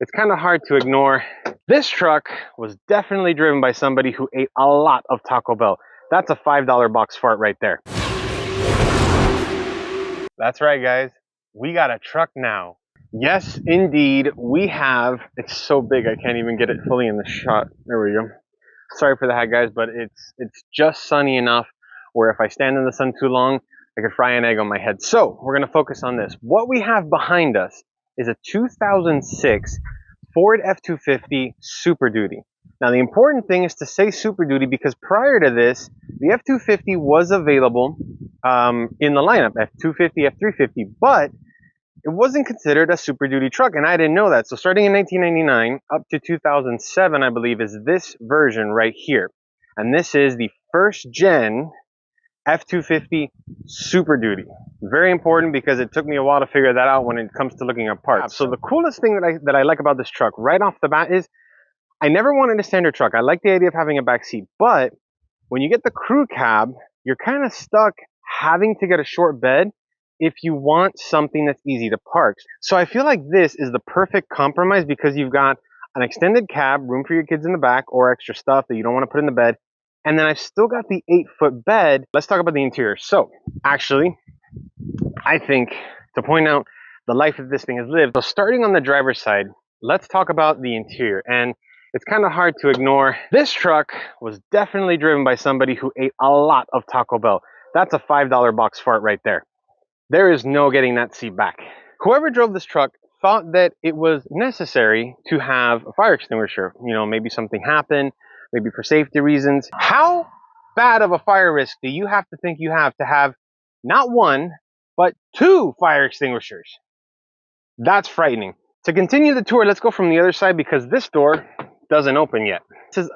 It's kind of hard to ignore. This truck was definitely driven by somebody who ate a lot of Taco Bell. That's a $5 box fart right there. That's right, guys. We got a truck now. Yes, indeed, we have. It's so big I can't even get it fully in the shot. There we go. Sorry for the hat, guys, but it's just sunny enough where if I stand in the sun too long, I could fry an egg on my head. So we're gonna focus on this. What we have behind us is a 2006 Ford F-250 Super Duty. Now the important thing is to say Super Duty because prior to this, the F-250 was available in the lineup, F-250, F-350, but it wasn't considered a Super Duty truck, and I didn't know that. So starting in 1999 up to 2007, I believe, is this version right here. And this is the first gen F-250 Super Duty. Very important because it took me a while to figure that out when it comes to looking at parts. So the coolest thing that I like about this truck right off the bat is I never wanted a standard truck. I like the idea of having a back seat, but when you get the crew cab, you're kind of stuck having to get a short bed if you want something that's easy to park. So I feel like this is the perfect compromise because you've got an extended cab, room for your kids in the back, or extra stuff that you don't want to put in the bed. And then I've still got the 8-foot bed. Let's talk about the interior. So actually, I think to point out the life that this thing has lived. So starting on the driver's side, let's talk about the interior. And it's kind of hard to ignore. This truck was definitely driven by somebody who ate a lot of Taco Bell. That's a $5 box fart right there. There is no getting that seat back. Whoever drove this truck thought that it was necessary to have a fire extinguisher. You know, maybe something happened, maybe for safety reasons. How bad of a fire risk do you have to think you have to have not one, but 2 fire extinguishers? That's frightening. To continue the tour, let's go from the other side because this door doesn't open yet.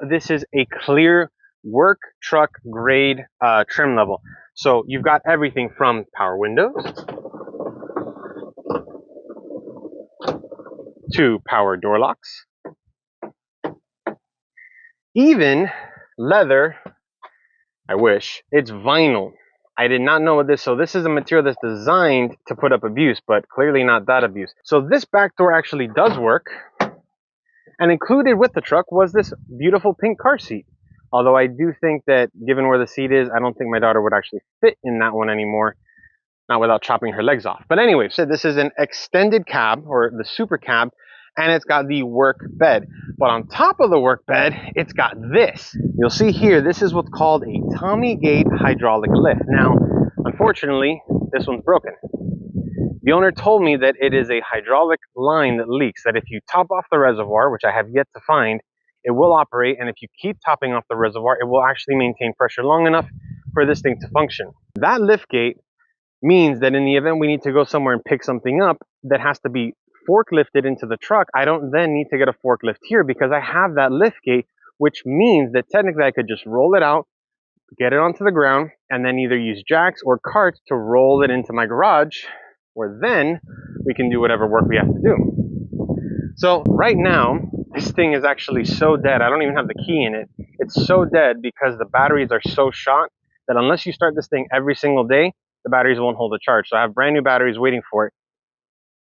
This is a clear work truck grade trim level. So you've got everything from power windows to power door locks, even leather. I wish. It's vinyl. I did not know what this, so this is a material that's designed to put up abuse, but clearly not that abuse. So this back door actually does work, and included with the truck was this beautiful pink car seat. Although I do think that given where the seat is, I don't think my daughter would actually fit in that one anymore, not without chopping her legs off. But anyway, so this is an extended cab, or the super cab, and it's got the work bed. But on top of the work bed, it's got this. You'll see here, this is what's called a Tommy Gate hydraulic lift. Now, unfortunately, this one's broken. The owner told me that it is a hydraulic line that leaks, that if you top off the reservoir, which I have yet to find, it will operate, and if you keep topping off the reservoir, it will actually maintain pressure long enough for this thing to function. That lift gate means that in the event we need to go somewhere and pick something up that has to be forklifted into the truck, I don't then need to get a forklift here because I have that lift gate, which means that technically I could just roll it out, get it onto the ground, and then either use jacks or carts to roll it into my garage, where then we can do whatever work we have to do. So right now, this thing is actually so dead. I don't even have the key in it. It's so dead because the batteries are so shot that unless you start this thing every single day, the batteries won't hold a charge. So I have brand new batteries waiting for it.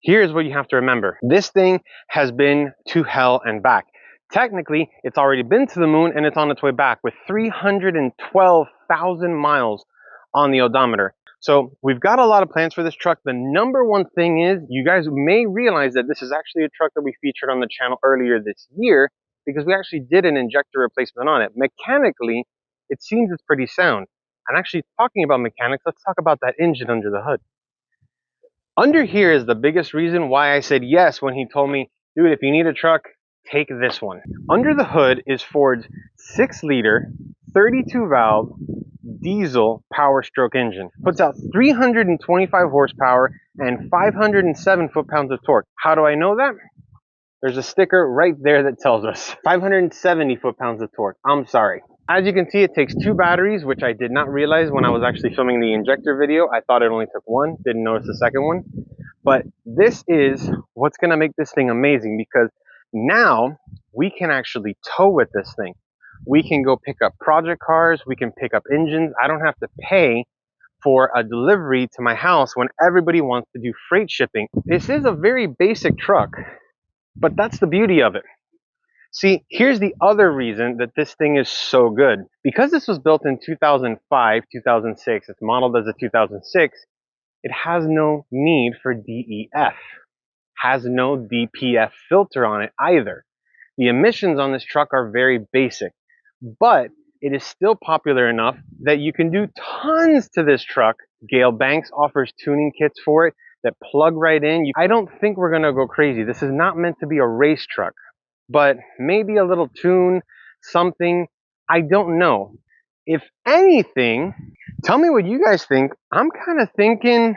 Here's what you have to remember. This thing has been to hell and back. Technically, it's already been to the moon and it's on its way back with 312,000 miles on the odometer. So we've got a lot of plans for this truck. The number one thing is, you guys may realize that this is actually a truck that we featured on the channel earlier this year because we actually did an injector replacement on it. Mechanically, it seems it's pretty sound. And actually talking about mechanics, let's talk about that engine under the hood. Under here is the biggest reason why I said yes when he told me, dude, if you need a truck, take this one. Under the hood is Ford's 6-liter, 32-valve, diesel power stroke engine. Puts out 325 horsepower and 507 foot-pounds of torque. How do I know that? There's a sticker right there that tells us 570 foot-pounds of torque. I'm sorry. As you can see, it takes 2 batteries, which I did not realize when I was actually filming the injector video. I thought it only took 1, didn't notice the second one. But this is what's gonna make this thing amazing, because now we can actually tow with this thing. We can go pick up project cars, we can pick up engines. I don't have to pay for a delivery to my house when everybody wants to do freight shipping. This is a very basic truck, But that's the beauty of it. See, here's the other reason that this thing is so good. Because this was built in 2005, 2006, it's modeled as a 2006, it has no need for DEF, has no DPF filter on it either. The emissions on this truck are very basic, but it is still popular enough that you can do tons to this truck. Gale Banks offers tuning kits for it that plug right in. I don't think we're gonna go crazy. This is not meant to be a race truck, but maybe a little tune, something, I don't know. If anything, tell me what you guys think. I'm kind of thinking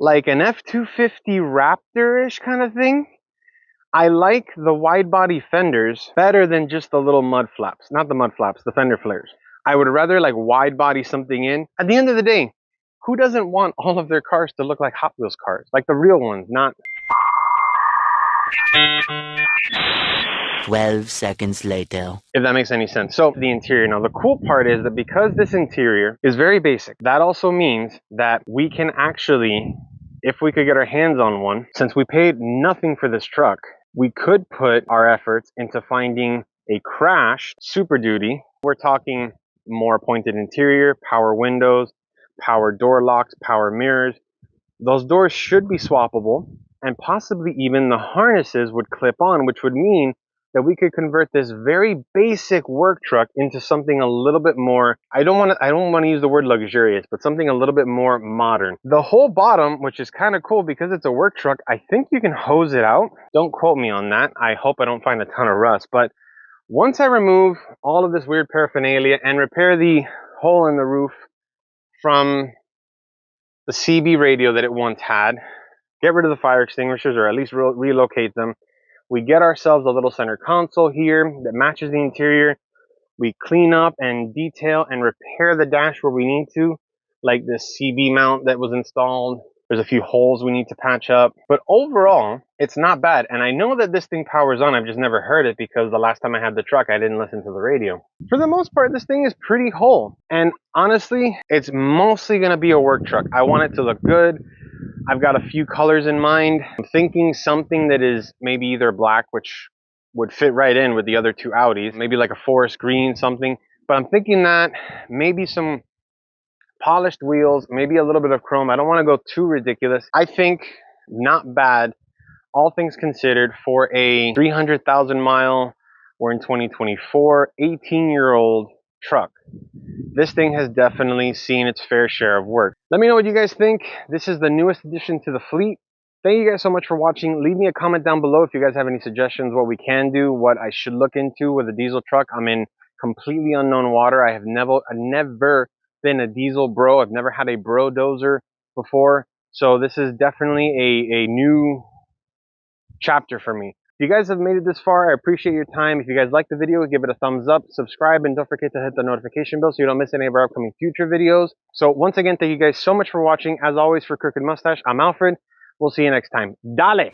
like an F-250 Raptor-ish kind of thing. I like the wide body fenders better than just the little mud flaps. Not the mud flaps, the fender flares. I would rather like wide body something in. At the end of the day, who doesn't want all of their cars to look like Hot Wheels cars? Like the real ones, not 12 seconds later. If that makes any sense. So the interior. Now the cool part is that because this interior is very basic, that also means that we can actually, if we could get our hands on one, since we paid nothing for this truck, we could put our efforts into finding a crashed Super Duty. We're talking more pointed interior, power windows, power door locks, power mirrors. Those doors should be swappable, and possibly even the harnesses would clip on, which would mean that we could convert this very basic work truck into something a little bit more, I don't want to use the word luxurious, but something a little bit more modern. The whole bottom, which is kind of cool because it's a work truck, I think you can hose it out. Don't quote me on that. I hope I don't find a ton of rust, but once I remove all of this weird paraphernalia and repair the hole in the roof from the CB radio that it once had, get rid of the fire extinguishers or at least relocate them, we get ourselves a little center console here that matches the interior. We clean up and detail and repair the dash where we need to, like this CB mount that was installed. There's a few holes we need to patch up, but overall, it's not bad. And I know that this thing powers on. I've just never heard it because the last time I had the truck, I didn't listen to the radio. For the most part, this thing is pretty whole. And honestly, it's mostly gonna be a work truck. I want it to look good. I've got a few colors in mind. I'm thinking something that is maybe either black, which would fit right in with the other two Audis, maybe like a forest green, something. But I'm thinking that maybe some polished wheels, maybe a little bit of chrome. I don't want to go too ridiculous. I think not bad, all things considered, for a 300,000 mile, we're in 2024, 18-year-old truck. This thing has definitely seen its fair share of work. Let me know what you guys think. This is the newest addition to the fleet. Thank you guys so much for watching. Leave me a comment down below if you guys have any suggestions, what we can do, what I should look into with a diesel truck. I'm in completely unknown water. I've never been a diesel bro. I've never had a bro dozer before. So this is definitely a new chapter for me. If you guys have made it this far, I appreciate your time. If you guys like the video, give it a thumbs up, subscribe, and don't forget to hit the notification bell so you don't miss any of our upcoming future videos. So once again, thank you guys so much for watching. As always, for Crooked Mustache, I'm Alfred. We'll see you next time. Dale!